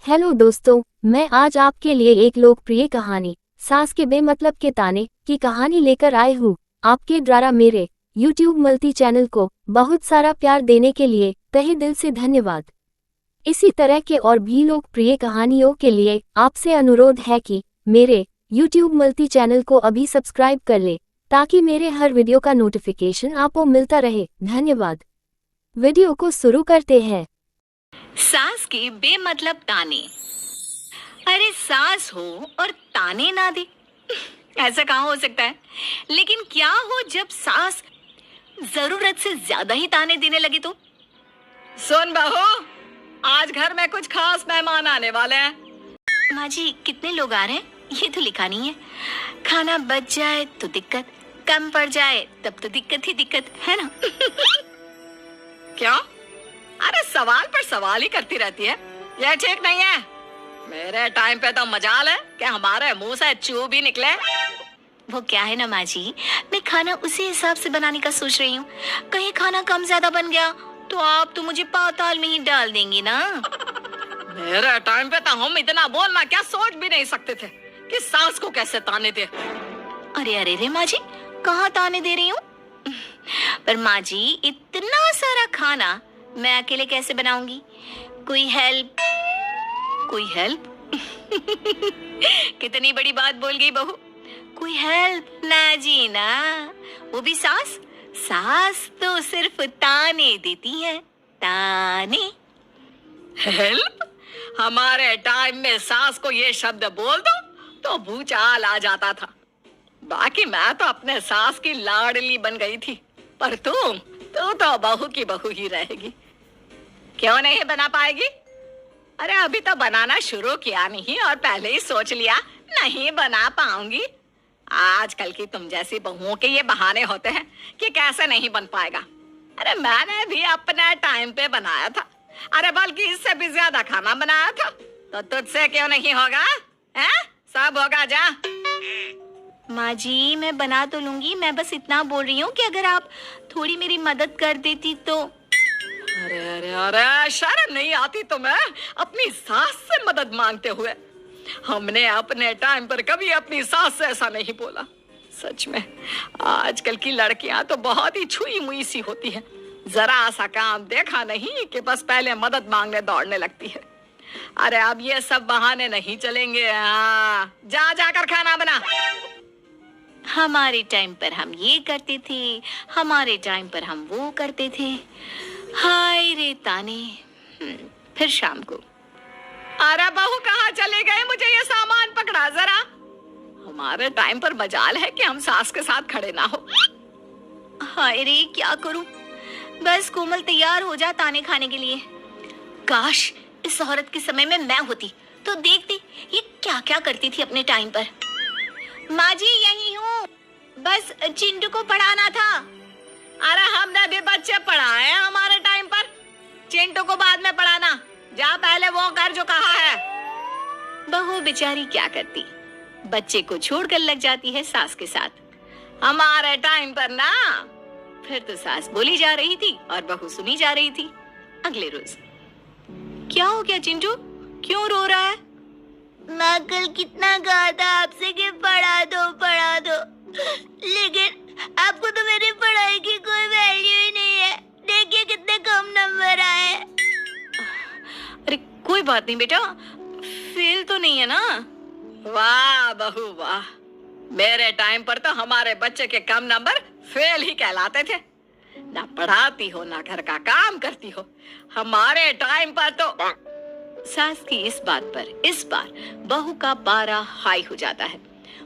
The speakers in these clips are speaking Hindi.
हेलो दोस्तों, मैं आज आपके लिए एक लोकप्रिय कहानी सास के बेमतलब के ताने की कहानी लेकर आए हूँ। आपके द्वारा मेरे YouTube मल्टी चैनल को बहुत सारा प्यार देने के लिए तहे दिल से धन्यवाद। इसी तरह के और भी लोकप्रिय कहानियों के लिए आपसे अनुरोध है कि मेरे YouTube मल्टी चैनल को अभी सब्सक्राइब कर ले ताकि मेरे हर वीडियो का नोटिफिकेशन आपको मिलता रहे। धन्यवाद। वीडियो को शुरू करते हैं। सास के बेमतलब ताने। अरे सास हो और ताने ना दे, ऐसा कहाँ हो सकता है। लेकिन क्या हो जब सास जरूरत से ज्यादा ही ताने देने लगी तो? सुन बहू, आज घर में कुछ खास मेहमान आने वाले हैं। माँ जी, कितने लोग आ रहे हैं ये तो लिखा नहीं है। खाना बच जाए तो दिक्कत, कम पड़ जाए तब तो दिक्कत ही दिक्कत है ना। क्यों? अरे सवाल पर सवाल ही करती रहती है, यह ठीक नहीं है। मेरे टाइम पे तो मजाल है कि हमारे मुंह से चू भी निकले। वो क्या है ना माँ जी, मैं खाना उसी हिसाब से बनाने का सोच रही हूँ। कहीं खाना कम ज्यादा बन गया तो आप तो मुझे पाताल में ही डाल देंगी ना। मेरे टाइम पे तो हम इतना बोलना क्या सोच भी नहीं सकते थे कि सास को कैसे ताने दे। अरे अरे रे माँ जी, कहाँ ताने दे रही हूँ। पर माँ जी, इतना सारा खाना मैं अकेले कैसे बनाऊंगी? कोई हेल्प, कोई हेल्प। कितनी बड़ी बात बोल गई बहू। कोई हेल्प ना जी ना, वो भी सास। सास तो सिर्फ ताने देती है, ताने। हेल्प? हमारे टाइम में सास को ये शब्द बोल दो तो भूचाल आ जाता था। बाकी मैं तो अपने सास की लाडली बन गई थी, पर तू तो बहू की बहू ही रहेगी। क्यों नहीं बना पाएगी? अरे अभी तो बनाना शुरू किया नहीं और पहले ही सोच लिया नहीं बना पाऊंगी। आजकल की तुम जैसी बहुओं के ये बहाने होते हैं कि कैसे नहीं बन पाएगा। अरे मैंने भी अपने टाइम पे बनाया था, अरे बल्कि इससे भी ज्यादा खाना बनाया था। तो तुझसे क्यों नहीं होगा? हैं? सब होगा जा। माँ जी, मैं बना तो लूंगी, मैं बस इतना बोल रही हूँ कि अगर आप थोड़ी मेरी मदद कर देती तो। अरे अरे अरे, शर्म नहीं आती तुम्हें अपनी सास से मदद मांगते हुए? हमने अपने टाइम पर कभी अपनी सास से ऐसा नहीं बोला। सच में आजकल की लड़कियां तो बहुत ही छुई मुई सी होती हैं। जरा सा काम देखा नहीं कि बस पहले मदद मांगने दौड़ने लगती है। अरे अब ये सब बहाने नहीं चलेंगे। हाँ, जा जाकर खाना बना। हमारे टाइम पर हम ये करते थे, हमारे टाइम पर हम वो करते थे। हाय रे ताने। फिर शाम को। अरे बहू, कहाँ चले गए? मुझे ये सामान पकड़ा जरा। हमारे टाइम पर मजाल है कि हम सास के साथ खड़े ना हो। हाय रे, क्या करूं? बस कोमल तैयार हो जा ताने खाने के लिए। काश इस औरत के समय में मैं होती तो देखती ये क्या क्या करती थी अपने टाइम पर। माँ जी, यही हूँ, बस चिंटू को पढ़ाना था। अरे हमने भी बच्चे पढ़ाए हैं हमारे टाइम पर, चिंटू को बाद में पढ़ाना। जा पहले वो कर जो कहा है। बहू बेचारी क्या करती, बच्चे को छोड़कर लग जाती है सास के साथ। हमारे टाइम पर ना, फिर तो सास बोली जा रही थी और बहू सुनी जा रही थी। अगले रोज। क्या हो गया चिंटू, क्यों रो रहा है? मैं कल कितना कहा था आपसे कि पढ़ा दो, लेकिन आपको तो मेरी पढ़ाई की कोई वैल्यू ही नहीं है। देखिए कितने कम नंबर आए। अरे कोई बात नहीं बेटा, फेल तो नहीं है ना। वाह बहू वाह, मेरे टाइम पर तो हमारे बच्चे के कम नंबर फेल ही कहलाते थे। ना पढ़ाती हो ना घर का काम करती हो। हमारे टाइम पर तो। सास की इस बात पर इस बार बहू का पारा हाई हो जाता है।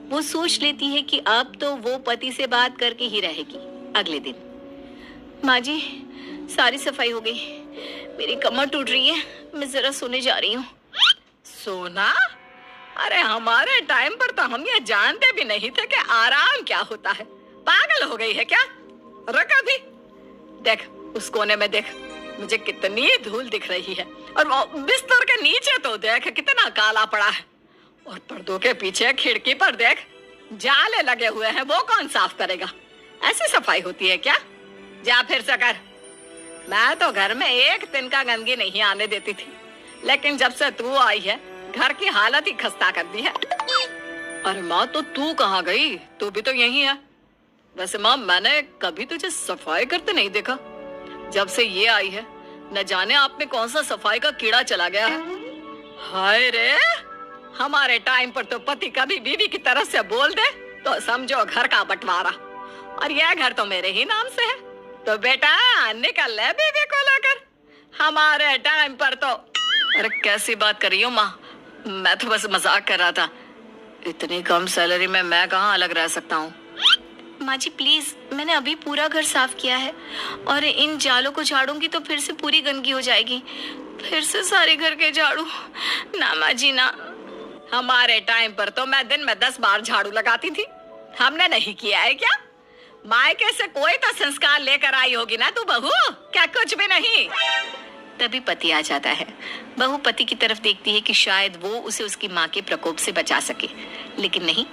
वो सोच लेती है कि अब तो वो पति से बात करके ही रहेगी। अगले दिन। माँ जी, सारी सफाई हो गई, मेरी कमर टूट रही है, मैं जरा सोने जा रही हूँ। सोना? अरे हमारे टाइम पर तो हम ये जानते भी नहीं थे कि आराम क्या होता है। पागल हो गई है क्या? रुक अभी, देख उस कोने में देख, मुझे कितनी धूल दिख रही है। और बिस्तर के नीचे तो देख कितना काला पड़ा है। और पर्दों के पीछे खिड़की पर देख जाले लगे हुए हैं, वो कौन साफ करेगा? ऐसी सफाई होती है क्या? जा फिर से कर। मैं तो घर में एक दिन का गंदगी नहीं आने देती थी। लेकिन जब से तू आई है घर की हालत ही खस्ता कर दी है। अरे माँ, तो तू कहाँ गई? तू भी तो यही है। वैसे माँ, मैंने कभी तुझे सफाई करते नहीं देखा। जब से ये आई है न जाने आप में कौन सा सफाई का कीड़ा चला गया है। हाय रे, हमारे टाइम पर तो पति कभी बीवी की तरफ से बोल दे तो समझो घर का बंटवारा, और यह घर तो मेरे ही नाम से है। तो बेटा निकल ले बीवी को लेकर। हमारे टाइम पर तो। अरे कैसी बात कर रही हो माँ, मैं तो बस मजाक कर रहा था। इतनी कम सैलरी में मैं कहाँ अलग रह सकता हूँ। माँ जी प्लीज, मैंने अभी पूरा घर साफ किया है और इन जालों को झाड़ूंगी तो फिर से पूरी गंदगी हो जाएगी। फिर से सारे घर के झाड़ू। ना माँ जी ना। हमारे टाइम पर तो मैं दिन में 10 बार झाड़ू लगाती थी। हमने नहीं किया है क्या? मायके से कोई तो संस्कार लेकर आई होगी ना तू बहू, क्या कुछ भी नहीं? तभी पति आ जाता है। बहू पति की तरफ देखती है कि शायद वो उसे उसकी माँ के प्रकोप से बचा सके, लेकिन नहीं,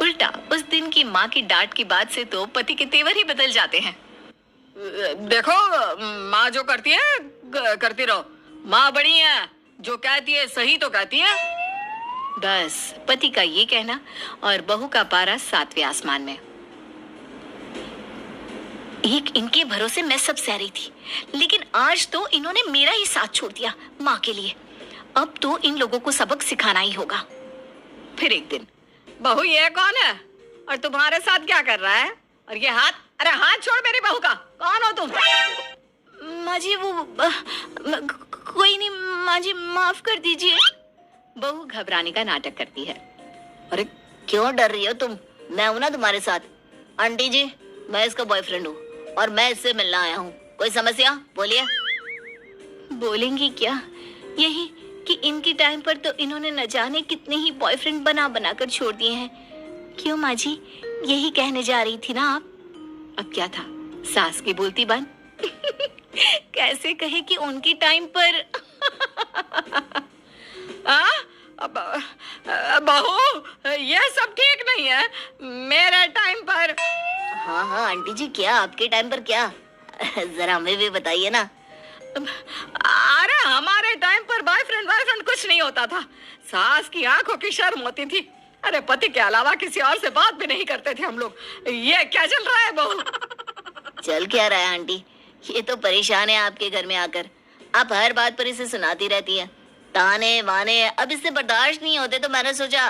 उल्टा उस दिन की माँ की डांट की बात से तो पति के तेवर ही बदल जाते हैं। देखो माँ जो करती है करती रहो। माँ बड़ी है, जो कहती है सही तो कहती है। बस पति का ये कहना और बहू का पारा 7वें आसमान में। एक इनके भरोसे मैं सब सह रही थी, लेकिन आज तो इन्होंने मेरा ही साथ छोड़ दिया माँ के लिए। अब तो इन लोगों को सबक सिखाना ही होगा। फिर एक दिन, बहू ये कौन है और तुम्हारे साथ क्या कर रहा है? और ये हाथ, अरे हाथ छोड़ मेरी बहू का। कौन हो तुम? माँ जी वो कोई नहीं माँ जी, माफ कर दीजिए। बहू घबराने का नाटक करती है। अरे क्यों डर रही हो तुम? मैं हूं ना तुम्हारे साथ। आंटी जी, मैं इसका बॉयफ्रेंड हूँ और मैं इससे मिलना आया हूँ। कोई समस्या? बोलिए। बोलेंगी क्या? यही कि इनके टाइम पर तो इन्होंने न जाने कितने ही बॉयफ्रेंड बना बना कर छोड़ दिए हैं। क्यों माँ जी, यही कहने जा रही थी ना आप? अब क्या था, सास की बोलती बंद। कैसे कहे कि उनके टाइम पर। बहू ये सब ठीक नहीं है। मेरे टाइम पर। हाँ हाँ आंटी जी, क्या आपके टाइम पर क्या? जरा हमें भी बताइए ना। अरे हमारे टाइम पर बॉयफ्रेंड कुछ नहीं होता था। सास की आंखों की शर्म होती थी। अरे पति के अलावा किसी और से बात भी नहीं करते थे हम लोग। ये क्या चल रहा है बहू? चल क्या रहा है आंटी? ये तो परेशान है आपके घर में आकर। आप हर बात पर इसे सुनाती रहती है, ताने वाने। अब इससे बर्दाश्त नहीं होते तो मैंने सोचा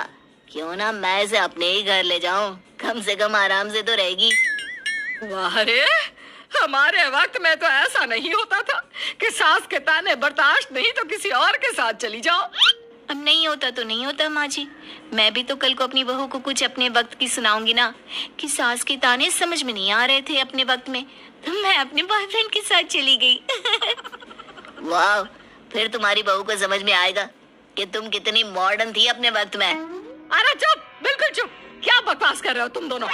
क्यों ना मैं इसे अपने ही घर ले जाऊं, कम से कम आराम से तो रहेगी। वाह रे, हमारे वक्त में तो ऐसा नहीं होता था कि सास के ताने बर्दाश्त नहीं तो किसी और के साथ चली जाओ। अब नहीं होता तो नहीं होता माँ जी। मैं भी तो कल को अपनी बहू को कुछ अपने वक्त की सुनाऊंगी ना, कि सास के ताने समझ में नहीं आ रहे थे अपने वक्त में, तो मैं अपने बॉयफ्रेंड के साथ चली गई। वाह, फिर तुम्हारी बहू को समझ में आएगा कि तुम कितनी मॉडर्न थी अपने वक्त में। अरे चुप, बिल्कुल चुप। क्या बकवास कर रहे हो तुम दोनों?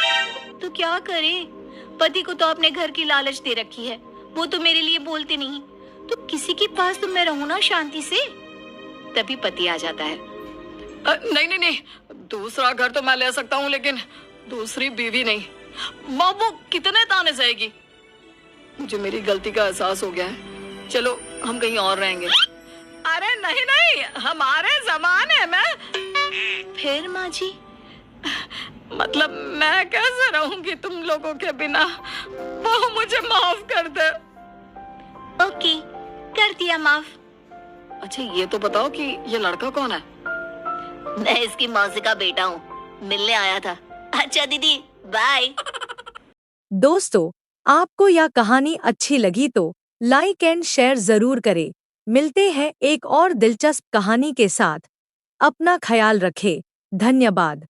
तो क्या करे, पति को तो अपने घर की लालच दे रखी है, वो तो मेरे लिए बोलते नहीं, तो किसी के पास तो मैं रहूं ना शांति से। तभी पति आ जाता है। नहीं नहीं नहीं, दूसरा घर तो मैं ले सकता हूँ, लेकिन दूसरी बीवी नहीं। माँ वो कितने ताने सहेगी? मुझे मेरी गलती का एहसास हो गया है। चलो हम कहीं और रहेंगे। अरे नहीं नहीं, हमारे जमाने में। फिर माँ जी? मतलब मैं कैसे रहूंगी तुम लोगों के बिना? वो मुझे माफ कर दे। ओके, कर दिया माफ। अच्छा ये तो बताओ कि ये लड़का कौन है? मैं इसकी मौसी का बेटा हूँ, मिलने आया था। अच्छा दीदी, बाय। दोस्तों, आपको यह कहानी अच्छी लगी तो लाइक एंड शेयर जरूर करें। मिलते हैं एक और दिलचस्प कहानी के साथ। अपना ख्याल रखें। धन्यवाद।